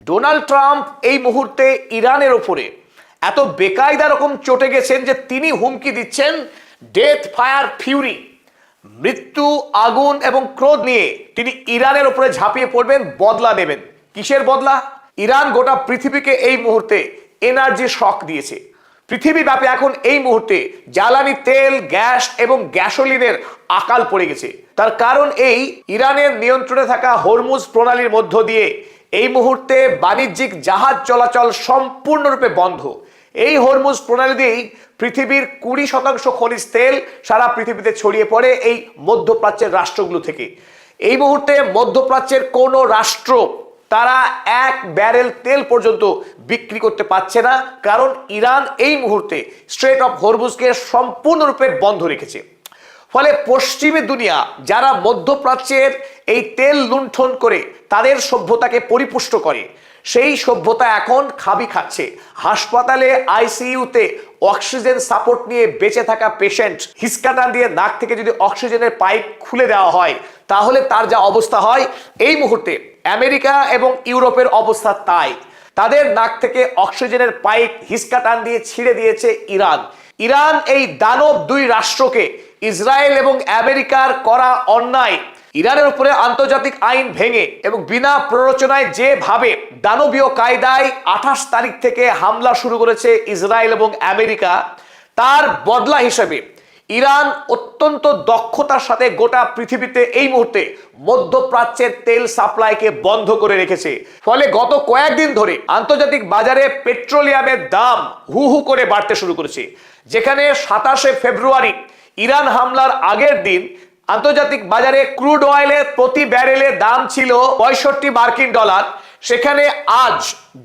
Donald Trump এই মুহূর্তে ইরানের ওপরে এত বেকায়দা রকম চটে গেছেন যে তিনি হুমকি দিচ্ছেন ডেথ ফায়ার ফিউরি, মৃত্যু, আগুন এবং ক্রোধ নিয়ে তিনি ইরানের উপরে ঝাঁপিয়ে পড়বেন, বদলা নেবেন। কিসের বদলা? ইরান গোটা পৃথিবীকে এই মুহূর্তে এনার্জি শক দিয়েছে। পৃথিবীব্যাপী এখন এই মুহূর্তে জ্বালানি তেল, গ্যাস এবং গ্যাসোলিনের আকাল পড়ে গেছে। তার কারণ এই ইরানের নিয়ন্ত্রণে থাকা হরমুজ প্রণালীর মধ্য দিয়ে এই মুহূর্তে বাণিজ্যিক জাহাজ চলাচল সম্পূর্ণরূপে বন্ধ। এই হরমুজ প্রণালী দিয়েই পৃথিবীর 20% খনিজ তেল সারা পৃথিবীতে ছড়িয়ে পড়ে এই মধ্যপ্রাচ্যের রাষ্ট্রগুলো থেকে। এই মুহূর্তে মধ্যপ্রাচ্যের কোনো রাষ্ট্র তারা 1 ব্যারেল তেল পর্যন্ত বিক্রি করতে পারছে না, কারণ ইরান এই মুহূর্তে স্ট্রেট অফ হরমুজকে সম্পূর্ণরূপে বন্ধ রেখেছে। ফলে পশ্চিমী দুনিয়া যারা মধ্যপ্রাচ্যের এই তেল লুণ্ঠন করে তাদের সভ্যতাকে পরিপুষ্ট করে, সেই সভ্যতা এখন খাবি খাচ্ছে। হাসপাতালে আইসিইউতে অক্সিজেন সাপোর্ট নিয়ে বেঁচে থাকা পেশেন্ট হিসকা টান দিয়ে নাক থেকে যদি অক্সিজেনের পাইপ খুলে দেওয়া হয় তাহলে তার যা অবস্থা হয়, এই মুহূর্তে আমেরিকা এবং ইউরোপের অবস্থা তাই। তাদের নাক থেকে অক্সিজেনের পাইপ হিসকা টান দিয়ে ছিঁড়ে দিয়েছে ইরান। ইরান এই দানব দুই রাষ্ট্রকে, ইসরায়েল এবং আমেরিকার করা অন্যায়, ইরানের উপরে আন্তর্জাতিক আইন ভেঙে এবং বিনা প্ররোচনায় যেভাবে দানবীয় কায়দায় 28 তারিখ থেকে হামলা শুরু করেছে ইসরায়েল এবং আমেরিকা, তার বদলা হিসেবে ইরান অত্যন্ত দক্ষতার সাথে গোটা পৃথিবীতে এই মুহূর্তে মধ্যপ্রাচ্যের তেল সাপ্লাইকে বন্ধ করে রেখেছে। ফলে গত কয়েকদিন ধরে আন্তর্জাতিক বাজারে পেট্রোলিয়ামের দাম হু হু করে বাড়তে শুরু করেছে। যেখানে 27শে ফেব্রুয়ারি ইরান হামলার আগের দিন আন্তর্জাতিক বাজারে ক্রুড অয়েলের প্রতি ব্যারেলের দাম ছিল 65 মার্কিন ডলার, সেখানে আজ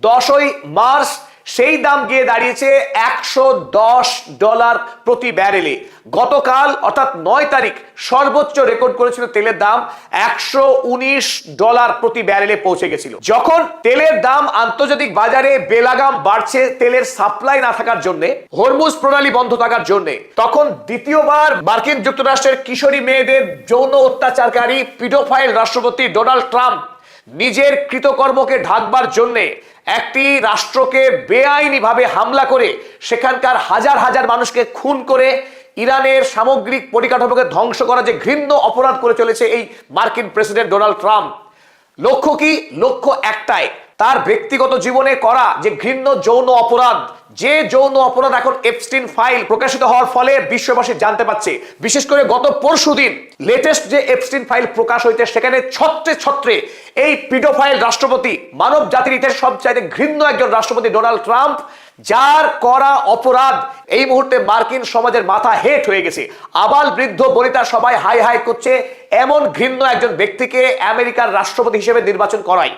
10ই মার্চ সেই দাম গিয়ে দাঁড়িয়েছে $110 প্রতি ব্যারেলে। গতকাল অর্থাৎ 9 তারিখ সর্বোচ্চ রেকর্ড করেছিল তেলের দাম $119 প্রতি ব্যারেলে পৌঁছে গেছিল। যখন তেলের দাম আন্তর্জাতিক বাজারে বেলাগাম বাড়ছে তেলের সাপ্লাই না থাকার জন্য, হরমুজ প্রণালী বন্ধ থাকার জন্য, তখন দ্বিতীয়বার মার্কিন যুক্তরাষ্ট্রের কিশোরী মেয়েদের যৌন অত্যাচারকারী পিডোফাইল রাষ্ট্রপতি ডোনাল্ড ট্রাম্প নিজের কৃতকর্মকে ঢাকবার জন্য একটি রাষ্ট্রকে বেআইনিভাবে হামলা করে সেখানকার হাজার হাজার মানুষকে খুন করে ইরানের সামগ্রিক পরিকাঠামোকে ধ্বংস করা যে ঘৃণ্য অপরাধ করে চলেছে এই মার্কিন প্রেসিডেন্ট ডোনাল্ড ট্রাম্প। লক্ষ্য কি? লক্ষ্য একটাই, তার ব্যক্তিগত জীবনে করা যে ঘৃণ্য যৌন অপরাধ, যে যৌন অপরাধ এখন এপস্টিন ফাইল প্রকাশিত হওয়ার ফলে বিশ্ববাসী জানতে পারছে। বিশেষ করে গত পরশুদিন লেটেস্ট যে এপস্টিন ফাইল প্রকাশ হয়েছে, সেখানে ছত্রে ছত্রে এই পিডোফাইল রাষ্ট্রপতি, মানব জাতির ইতিহাসে সবচাইতে ঘৃণ্য একজন রাষ্ট্রপতি ডোনাল্ড ট্রাম্প, যার করা অপরাধ এই মুহূর্তে মার্কিন সমাজের মাথা হেট হয়ে গেছে। আবাল বৃদ্ধ বনিতা সবাই হাই হাই করছে এমন ঘৃণ্য একজন ব্যক্তিকে আমেরিকার রাষ্ট্রপতি হিসেবে নির্বাচন করাই।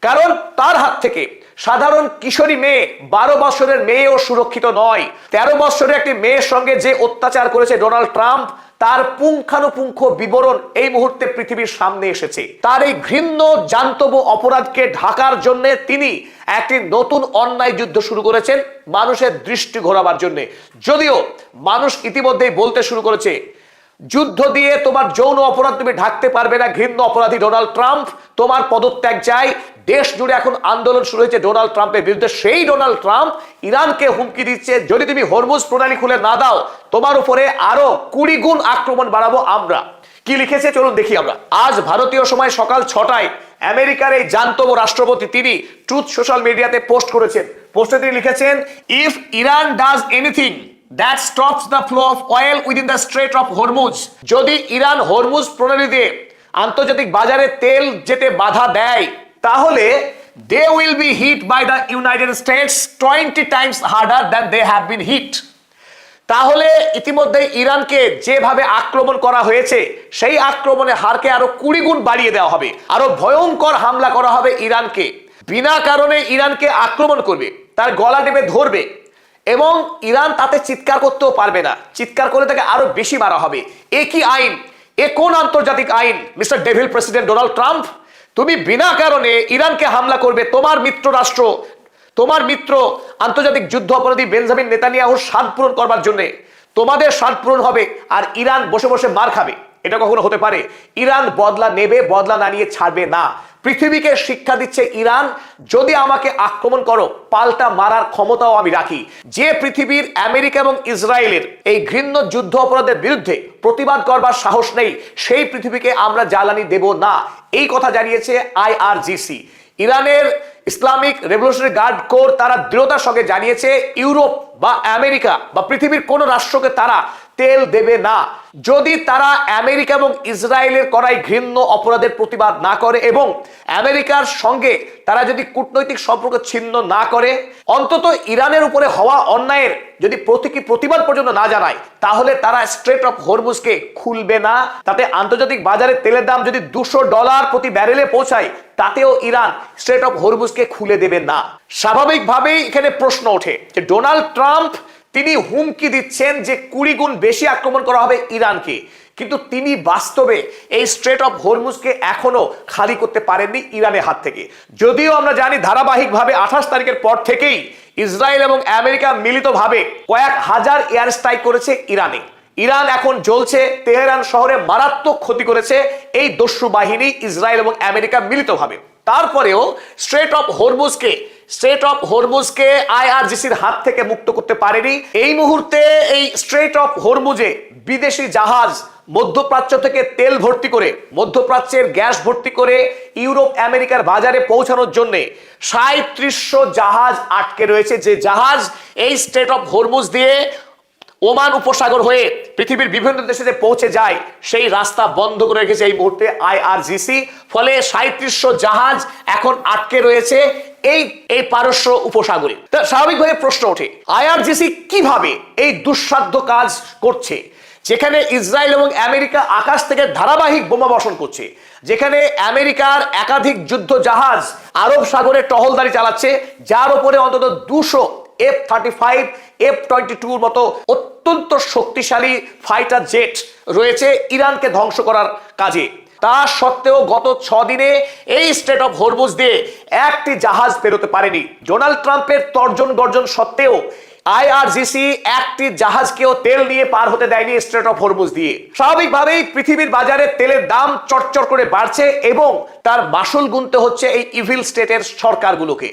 কারণ তার হাত থেকে সাধারণ কিশোরী মেয়ে, 12 বছরের মেয়েও সুরক্ষিত নয়। 13 বছরের একটি মেয়ের সঙ্গে যে অত্যাচার করেছে ডোনাল্ড ট্রাম্প, তার পুঙ্খানুপুঙ্খ বিবরণ এই মুহূর্তে পৃথিবীর সামনে এসেছে। তার এই ঘৃণ্য জান্তব অপরাধকে ঢাকার জন্য তিনি একটি নতুন অন্যায় যুদ্ধ শুরু করেছেন মানুষের দৃষ্টি ঘোরাবার জন্য। যদিও মানুষ ইতিমধ্যেই বলতে শুরু করেছে, যুদ্ধ দিয়ে তোমার যৌন অপরাধ তুমি ঢাকতে পারবে না ঘৃণ্য অপরাধী ডোনাল্ড ট্রাম্প, তোমার পদত্যাগ চাই। দেশ জুড়ে এখন আন্দোলন শুরু হয়েছে ডোনাল্ড ট্রাম্পের বিরুদ্ধে। সেই ডোনাল্ড ট্রাম্প ইরানকে হুমকি দিচ্ছে, যদি তুমি হরমুজ প্রণালী খুলে না দাও তোমার উপরে আরো 20 গুণ আক্রমণ বাড়াবো আমরা। কি লিখেছে চলুন দেখি আমরা। আজ ভারতীয় সময় সকাল 6টায় আমেরিকার এই জান্তব রাষ্ট্রপতি তিনি ট্রুথ সোশ্যাল মিডিয়াতে পোস্ট করেছেন। পোস্টে তিনি লিখেছেন, if Iran does anything that stops the flow of oil within the Strait of Hormuz, যদি ইরান হরমুজ প্রণালী দিয়ে আন্তর্জাতিক বাজারে তেল যেতে বাধা দেয় তাহলে they will be hit by the United States 20 times harder than they have been hit। তাহলে ইতিমধ্যে ইরানকে যেভাবে আক্রমণ করা হয়েছে সেই আক্রমণের হারকে আরো 20 গুণ বাড়িয়ে দেওয়া হবে, আরো ভয়ঙ্কর হামলা করা হবে ইরানকে। বিনা কারণে ইরানকে আক্রমণ করবে, তার গলা টিপে ধরবে এবং ইরান তাতে চিৎকার করতেও পারবে না। চিৎকার করে তাকে আরো বেশি মারা হবে। এ কি আইন? এ কোন আন্তর্জাতিক আইন mister devil president Donald Trump? তুমি বিনা কারণে ইরানকে হামলা করবে, তোমার মিত্র রাষ্ট্র, তোমার মিত্র আন্তর্জাতিক যুদ্ধ অপরাধী বেঞ্জামিন নেতানিয়াহুর স্বাদ পূরণ করবার জন্য। তোমাদের স্বাদ পূরণ হবে আর ইরান বসে বসে মার খাবে। এটা কখনো হতে পারে? ইরান বদলা নেবে, বদলা না নিয়ে ছাড়বে না। পৃথিবীকে শিক্ষা দিচ্ছে ইরান, যদি আমাকে আক্রমণ করো পাল্টা মারার ক্ষমতাও আমি রাখি। যে পৃথিবীর আমেরিকা এবং ইসরায়েলের এই ঘৃণ্য যুদ্ধ অপরাধের বিরুদ্ধে প্রতিবাদ করবার সাহস নেই, সেই পৃথিবীকে আমরা জ্বালানি দেব না। এই কথা জানিয়েছে IRGC। ইরানের ইসলামিক রেভলিউশনারি গার্ড কোর তারা দৃঢ়তার সঙ্গে জানিয়েছে ইউরোপ বা আমেরিকা বা পৃথিবীর কোন রাষ্ট্রকে তারা তেল দেবে না যদি তারা আমেরিকা এবং ইসরায়েলের করাই ঘৃণ্য অপরাধের প্রতিবাদ না করে এবং আমেরিকার সঙ্গে তারা যদি কূটনৈতিক সম্পর্ক ছিন্ন না করে, অন্তত ইরানের উপরে হওয়া অন্যায়ের যদি প্রতিবাদ পর্যন্ত না জানায়, তাহলে তারা স্ট্রেট অফ হরমুজকে খুলবে না। তাতে আন্তর্জাতিক বাজারে তেলের দাম যদি $200 প্রতি ব্যারেলে পৌঁছায়, তাতেও ইরান স্ট্রেট অফ হরমুজকে খুলে দেবে না। স্বাভাবিকভাবেই এখানে প্রশ্ন ওঠে যে ডোনাল্ড ট্রাম্প তিনি হুমকি দিচ্ছেন যে 20 গুণ বেশি আক্রমণ করা হবে ইরানকে, কিন্তু তিনি বাস্তবে এই স্ট্রেট অফ হরমুজকে এখনো খালি করতে পারেননি ইরানের হাত থেকে। যদিও আমরা জানি ধারাবাহিকভাবে 28 তারিখের পর থেকেই ইসরায়েল এবং আমেরিকা মিলিতভাবে কয়েক হাজার এয়ার স্ট্রাইক করেছে ইরানে। ইরান এখন জ্বলছে, তেহরান শহরে মারাত্মক ক্ষতি করেছে এই দস্যু বাহিনী ইসরায়েল এবং আমেরিকা মিলিতভাবে। তারপরেও স্ট্রেট অফ হরমুজকে IRGCর হাত থেকে মুক্ত করতে পারেনি। এই মুহূর্তে এই স্ট্রেট অফ হরমুজে বিদেশি জাহাজ মধ্যপ্রাচ্য থেকে তেল ভর্তি করে, মধ্যপ্রাচ্যের গ্যাস ভর্তি করে ইউরোপ আমেরিকার বাজারে পৌঁছানোর জন্য 3700 জাহাজ আটকে রয়েছে, যে জাহাজ এই স্ট্রেট অফ হরমুজ দিয়ে ওমান উপসাগর হয়ে পৃথিবীর বিভিন্ন দেশে যে পৌঁছে যায় সেই রাস্তা বন্ধ করে রেখেছে এই মুহূর্তে IRGC। ফলে 3700 জাহাজ এখন আটকে রয়েছে এই পারস্য উপসাগরে। স্বাভাবিকভাবে প্রশ্ন ওঠে IRGC কিভাবে এই দুঃসাধ্য কাজ করছে, যেখানে ইসরায়েল এবং আমেরিকা আকাশ থেকে ধারাবাহিক বোমা বর্ষণ করছে, যেখানে আমেরিকার একাধিক যুদ্ধ জাহাজ আরব সাগরে টহলদারি চালাচ্ছে, যার উপরে অন্তত 200 F-35 F-22 মতো অত্যন্ত শক্তিশালী ফাইটার জেট রয়েছে ইরানকে ধ্বংস করার কাজে। তা সত্ত্বেও গত 6 দিনে এই স্ট্রেট অফ হরমুজ দিয়ে একটি জাহাজ বেরোতে পারেনি। ডোনাল্ড ট্রাম্পের তর্জন গর্জন সত্ত্বেও IRGC একটি জাহাজকেও তেল নিয়ে পার হতে দেয়নি স্ট্রেট অফ হরমুজ দিয়ে। স্বাভাবিকভাবেই পৃথিবীর বাজারে তেলের দাম চটচট করে বাড়ছে এবং তার মাসুল গুনতে হচ্ছে এই ইভিল স্টেটের সরকারগুলোকে।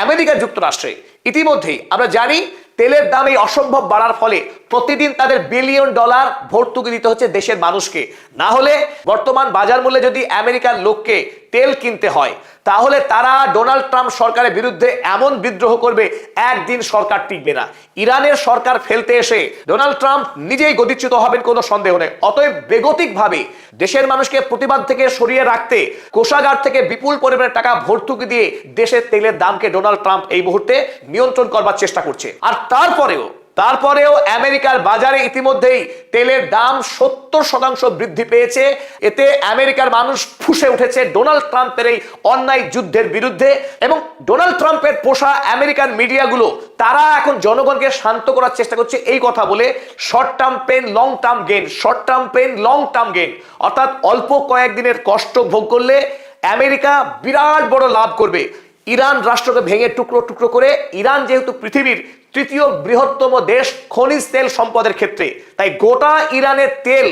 আমেরিকা যুক্তরাষ্ট্রে ইতিমধ্যেই আমরা জানি তেলের দাম এই অসম্ভব বাড়ার ফলে প্রতিদিন তাদের $বিলিয়ন ভর্তুকি দিতে হচ্ছে দেশের মানুষকে। না হলে বর্তমান বাজার মূল্যে যদি আমেরিকার লোককে তেল কিনতে হয়, তাহলে তারা ডোনাল্ড ট্রাম্প সরকারের বিরুদ্ধে এমন বিদ্রোহ করবে একদিন সরকার টিকবে না। ইরানের সরকার ফেলতে এসে ডোনাল্ড ট্রাম্প নিজেই গদিচ্যুত হবেন, কোনো সন্দেহ নেই। অতএব বেগতিকভাবে দেশের মানুষকে প্রতিবাদ থেকে সরিয়ে রাখতে কোষাগার থেকে বিপুল পরিমাণে টাকা ভর্তুকি দিয়ে দেশের তেলের দামকে ডোনাল্ড ট্রাম্প এই মুহূর্তে নিয়ন্ত্রণ করবার চেষ্টা করছে। আর তারপরেও আমেরিকার বাজারে ইতিমধ্যেই তেলের দাম 70% বৃদ্ধি পেয়েছে। এতে আমেরিকার মানুষ ফুঁসে উঠেছে ডোনাল্ড ট্রাম্পের এই অন্যায় যুদ্ধের বিরুদ্ধে। এবং ডোনাল্ড ট্রাম্পের পোষা আমেরিকান মিডিয়াগুলো তারা এখন জনগণকে শান্ত করার চেষ্টা করছে এই কথা বলে, short term pain long term gain, short term pain long term gain, অর্থাৎ অল্প কয়েকদিনের কষ্ট ভোগ করলে আমেরিকা বিরাট বড় লাভ করবে। ইরান রাষ্ট্রকে ভেঙে টুকরো টুকরো করে, ইরান যেহেতু পৃথিবীর তৃতীয় বৃহত্তম দেশ খনিজ তেল সম্পদের ক্ষেত্রে, তাই গোটা ইরানের তেল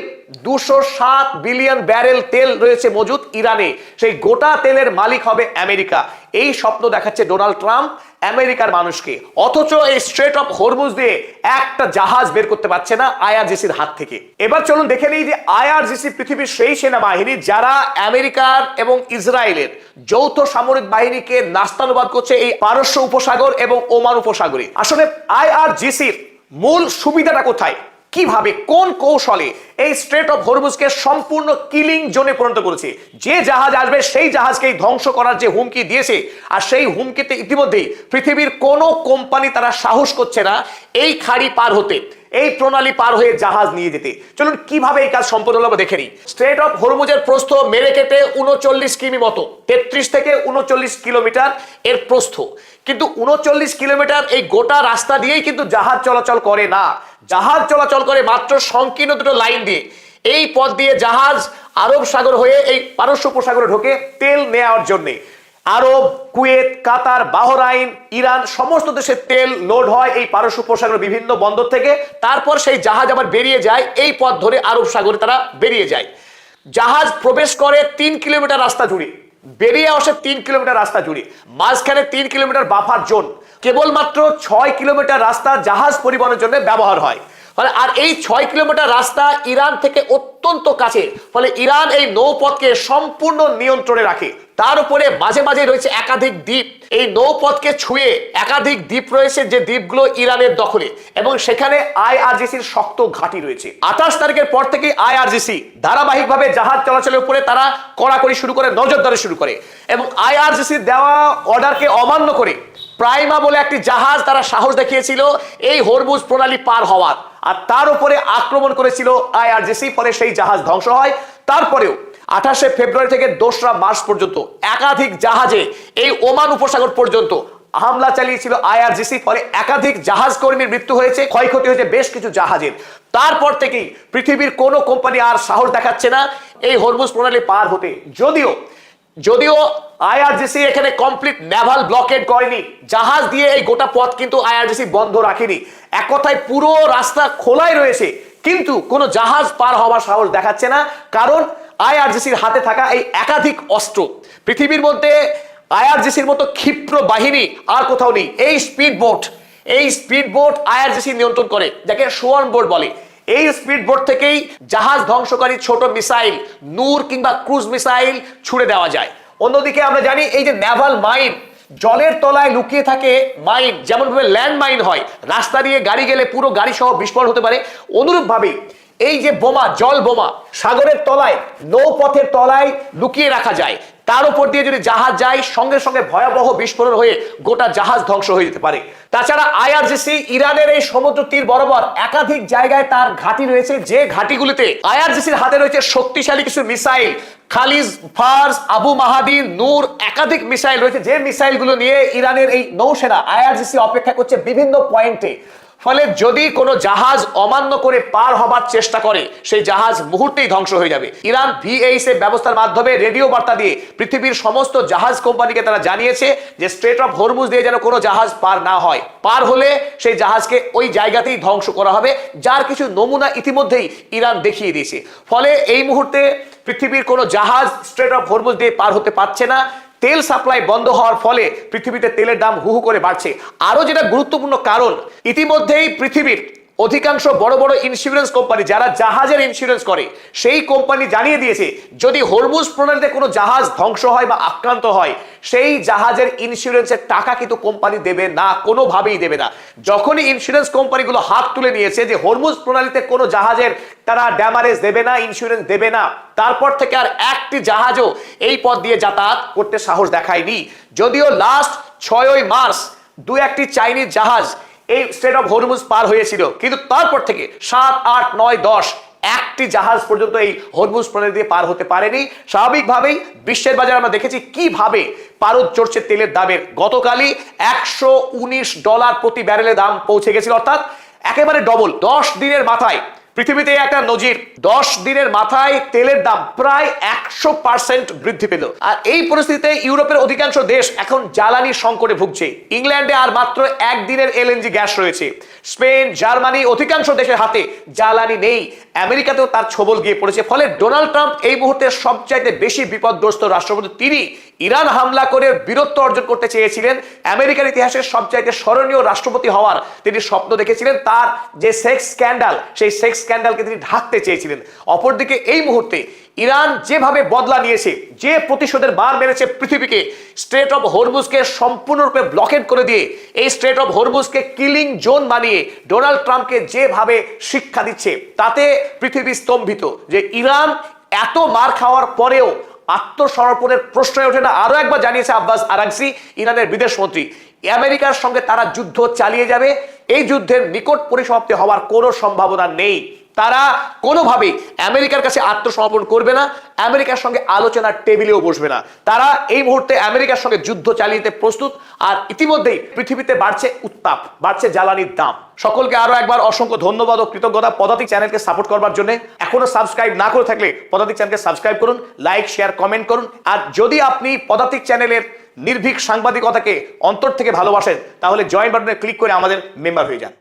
207 বিলিয়ন ব্যারেল তেল রয়েছে মজুদ ইরানে, সেই গোটা তেলের মালিক হবে আমেরিকা। এই স্বপ্ন দেখাচ্ছে ডোনাল্ড ট্রাম্প আমেরিকার মানুষকে, অথচ এই স্ট্রেট অফ হরমুজ দিয়ে একটা জাহাজ বের করতে পারছে না IRGCর হাত থেকে। এবার চলুন দেখে নিই যে IRGC পৃথিবীর সেই সেনাবাহিনী যারা আমেরিকার এবং ইসরায়েলের যৌথ সামরিক বাহিনীকে নাস্তানুবাদ করছে এই পারস্য উপসাগর এবং ওমান উপসাগরে। আসলে IRGCর মূল সুবিধাটা কোথায়, কিভাবে কোন কৌশলে এই স্ট্রেট অফ হরমুজকে সম্পূর্ণ কিলিং জোনে পরিণত করেছে। যে জাহাজ আসবে সেই জাহাজকেই ধ্বংস করার যে হুমকি দিয়েছে, আর সেই হুমকিতে ইতিমধ্যেই পৃথিবীর কোনো কোম্পানি তারা সাহস করছে না এই খাড়ি পার হতে, এই প্রণালী পার হয়ে জাহাজ নিয়ে যেতে। চলুন কিভাবে এই কাজ সম্পন্ন হলো দেখে নিই। স্ট্রেট অফ হরমুজের প্রস্থ মেরে কেটে 39 কিমি মতো, 33 থেকে 39 কিলোমিটার এর প্রস্থ। কিন্তু 39 কিলোমিটার এই গোটা রাস্তা দিয়েই কিন্তু জাহাজ চলাচল করে না। জাহাজ চলাচল করে মাত্র সংকীর্ণ দুটো লাইন দিয়ে। এই পথ দিয়ে জাহাজ আরব সাগর হয়ে এই পারস্য উপসাগরে ঢোকে তেল নেওয়ার জন্যে। আরব, কুয়েত, কাতার, বাহরাইন, ইরান সমস্ত দেশের তেল লোড হয় এই পারস্য উপসাগরের বিভিন্ন বন্দর থেকে। তারপর সেই জাহাজ আবার বেরিয়ে যায় এই পথ ধরে আরব সাগরে তারা বেরিয়ে যায়। জাহাজ প্রবেশ করে 3 কিলোমিটার রাস্তা জুড়ে, বেরিয়ে আসে 3 কিলোমিটার রাস্তা জুড়ে, মাঝখানে 3 কিলোমিটার বাফার জোন, কেবলমাত্র 6 কিলোমিটার রাস্তা জাহাজ পরিবহনের জন্য ব্যবহার হয়। ফলে আর এই 6 কিলোমিটার রাস্তা ইরান থেকে অত্যন্ত কাছে, ফলে ইরান এই নৌপথকে সম্পূর্ণ নিয়ন্ত্রণে রাখে। তার উপরে মাঝে মাঝে রয়েছে একাধিক দ্বীপ, এই নৌপথকে ছুঁয়ে একাধিক দ্বীপ রয়েছে যে দ্বীপগুলো ইরানের দখলে, এবং সেখানে আইআরজিসির শক্ত ঘাঁটি রয়েছে। 28 তারিখের পর থেকে আইআরজিসি ধারাবাহিকভাবে জাহাজ চলাচলের উপরে তারা কড়াকড়ি শুরু করে, নজরদারি শুরু করে, এবং আইআরজিসির দেওয়া অর্ডারকে অমান্য করে প্রাইমা বলে একটি জাহাজ তারা সাহস দেখিয়েছিল এই হরমুজ প্রণালী পার হওয়ার, আর তার উপরে আক্রমণ করেছিল আইআরজিসি, ফলে সেই জাহাজ ধ্বংস হয়। তারপরেও 28শে ফেব্রুয়ারি থেকে 2রা মার্চ পর্যন্ত একাধিক জাহাজে এই ওমান উপসাগর পর্যন্ত হামলা চালিয়েছিল আইআরজিসি, ফলে একাধিক জাহাজ কর্মীর মৃত্যু হয়েছে, ক্ষয়ক্ষতি হয়েছে বেশ কিছু জাহাজের। তারপর থেকেই পৃথিবীর কোনো কোম্পানি আর সাহস দেখাচ্ছে না এই হরমুজ প্রণালী পার হতে। যদিও আইআরজিসি এখানে কমপ্লিট নেভাল ব্লকেড করেনি, জাহাজ দিয়ে এই গোটা পথ কিন্তু আইআরজিসি বন্ধ রাখেনি। এক কথায় পুরো রাস্তা খোলাই রয়েছে, কিন্তু কোনো জাহাজ পার হওয়ার সাহস দেখাচ্ছে না, কারণ আইআরজিসির হাতে থাকা এই একাধিক অস্ত্র। পৃথিবীর মধ্যে আইআরজিসির মতো ক্ষিপ্র বাহিনী আর কোথাও নেই। এই স্পিড বোট আইআরজিসি নিয়ন্ত্রণ করে, যাকে সোয়ার্ম বোট বলে। এই স্পিড বোট থেকেই জাহাজ ধ্বংসকারী ছোট মিসাইল, নূর কিংবা ক্রুজ মিসাইল ছুড়ে দেওয়া যায়। অন্যদিকে আমরা জানি এই যে নেভাল মাইন, জলের তলায় লুকিয়ে থাকে মাইন, যেমন ভাবে ল্যান্ড মাইন হয়, রাস্তা দিয়ে গাড়ি গেলে পুরো গাড়ি সহ বিস্ফোরণ হতে পারে, অনুরূপভাবে এই যে বোমা, জল বোমা সাগরের তলায়, নৌপথের তলায় লুকিয়ে রাখা যায়। তার উপর দিয়ে যদি জাহাজ যায়, সঙ্গে সঙ্গে ভয়াবহ বিস্ফোরণ হয়ে গোটা জাহাজ ধ্বংস হয়ে যেতে পারে। তাছাড়া আইআরজিসি ইরানের এই সমুদ্র তীর বরাবর একাধিক জায়গায় তার ঘাঁটি রয়েছে, যে ঘাঁটিগুলিতে আইআরজিসির হাতে রয়েছে শক্তিশালী কিছু মিসাইল, খালিজ, ফার্স, আবু মাহাদি, নূর, একাধিক মিসাইল রয়েছে, যে মিসাইলগুলো নিয়ে ইরানের এই নৌসেনা আইআরজিসি অপেক্ষা করছে বিভিন্ন পয়েন্টে। ফলে যদি কোনো জাহাজ অমান্য করে পার হবার চেষ্টা করে, সেই জাহাজ মুহূর্তেই ধ্বংস হয়ে যাবে। ইরান ভিএইচ ব্যবস্থার মাধ্যমে রেডিও বার্তা দিয়ে পৃথিবীর সমস্ত জাহাজ কোম্পানিকে তারা জানিয়েছে যে স্ট্রেট অফ হরমুজ দিয়ে যেন কোনো জাহাজ পার না হয়, পার হলে সেই জাহাজকে ওই জায়গাতেই ধ্বংস করা হবে, যার কিছু নমুনা ইতিমধ্যেই ইরান দেখিয়ে দিয়েছে। ফলে এই মুহূর্তে পৃথিবীর কোনো জাহাজ স্ট্রেট অফ হরমুজ দিয়ে পার হতে পারছে না। তেল সাপ্লাই বন্ধ হওয়ার ফলে পৃথিবীতে তেলের দাম হু হু করে বাড়ছে। আরো যেটা গুরুত্বপূর্ণ কারণ, ইতিমধ্যেই পৃথিবীর অধিকাংশ বড় বড় ইন্স্যুরেন্স কোম্পানি যারা জাহাজের ইন্স্যুরেন্স করে, সেই কোম্পানি জানিয়ে দিয়েছে যদি হরমুজ প্রণালীতে কোনো জাহাজ ধ্বংস হয় বা আক্রান্ত হয়, সেই জাহাজের ইন্স্যুরেন্সের টাকা কিন্তু কোম্পানি দেবে না, কোনোভাবেই দেবে না। যখনই ইন্স্যুরেন্স কোম্পানিগুলো হাত তুলে নিয়েছে যে হরমুজ প্রণালীতে কোনো জাহাজের তারা ড্যামারেজ দেবে না, ইন্স্যুরেন্স দেবে না, তারপর থেকে আর একটি জাহাজও এই পথ দিয়ে যাতায়াত করতে সাহস দেখায়নি। যদিও লাস্ট 6ই মার্চ 2-1টি চাইনিজ জাহাজ এই স্ট্রেট অফ হরমুজ পার হয়েছিল, কিন্তু তারপর থেকে 7, 8, 9, 10 একটি জাহাজ পর্যন্ত এই হরমুজ প্রণালী দিয়ে পার হতে পারেনি। স্বাভাবিকভাবেই বিশ্বের বাজারে আমরা দেখেছি কিভাবে পারদ চড়ছে তেলের দামের। গতকালই $119 প্রতি ব্যারেলে দাম পৌঁছে গেছিল, অর্থাৎ একেবারে ডবল। 10 দিনের মাথায় পৃথিবীতে একটা নজির, 10 দিনের মাথায় তেলের দাম প্রায় 100% বৃদ্ধি পেল। আর এই পরিস্থিতিতে ইউরোপের অধিকাংশ দেশ এখন জ্বালানি সংকটে ভুগছে। ইংল্যান্ডে আর মাত্র 1 দিনের এলএনজি গ্যাস রয়েছে। স্পেন, জার্মানি, অধিকাংশ দেশের হাতে জ্বালানি নেই। আমেরিকাতেও তার ছোবল গিয়ে পড়েছে। ফলে ডোনাল্ড ট্রাম্প এই মুহূর্তে সবচাইতে বেশি বিপদগ্রস্ত রাষ্ট্রপতি। তিনি ইরান হামলা করে বীরত্ব অর্জন করতে চেয়েছিলেন। আমেরিকার ইতিহাসের সবচাইতে স্মরণীয় রাষ্ট্রপতি হওয়ার তিনি স্বপ্ন দেখেছিলেন। তার যে সেক্স স্ক্যান্ডাল, সেই সেক্স স্ক্যান্ডালকে তিনি ঢাকতে চেয়েছিলেন। অপরদিকে এই মুহূর্তে ইরান যেভাবে বদলা নিয়েছে, যে প্রতিশোধের বার মেরেছে পৃথিবীকে, স্ট্রেট অফ হরমুজকে সম্পূর্ণরূপে ব্লকেড করে দিয়ে এই স্ট্রেট অফ হরমুজকে কিলিং জোন বানিয়ে ডোনাল্ড ট্রাম্পকে যেভাবে শিক্ষা দিচ্ছে, তাতে পৃথিবী স্তম্ভিত যে ইরান এত মার খাওয়ার পরেও আত্মসমর্পণের প্রশ্নই ওঠে না। আরো একবার জানিয়েছে আব্বাস আরাগচি, ইরানের বিদেশ মন্ত্রী, আমেরিকার সঙ্গে তারা যুদ্ধ চালিয়ে যাবে। এই যুদ্ধের নিকট পরিসমাপ্তি হওয়ার কোনো সম্ভাবনা নেই। তারা কোনোভাবেই আমেরিকার কাছে আত্মসমর্পণ করবে না, আমেরিকার সঙ্গে আলোচনার টেবিলেও বসবে না। তারা এই মুহূর্তে আমেরিকার সঙ্গে যুদ্ধ চালিয়ে যেতে প্রস্তুত। আর ইতিমধ্যেই পৃথিবীতে বাড়ছে উত্তাপ, বাড়ছে জ্বালানির দাম। সকলকে আরো একবার অসংখ্য ধন্যবাদ ও কৃতজ্ঞতা পদাতিক চ্যানেলকে সাপোর্ট করবার জন্য। এখনো সাবস্ক্রাইব না করে থাকলে পদাতিক চ্যানেলকে সাবস্ক্রাইব করুন, লাইক, শেয়ার, কমেন্ট করুন। আর যদি আপনি পদাতিক চ্যানেলের নির্ভীক সাংবাদিকতাকে অন্তর থেকে ভালোবাসেন, তাহলে জয়েন বাটনে ক্লিক করে আমাদের মেম্বার হয়ে যান।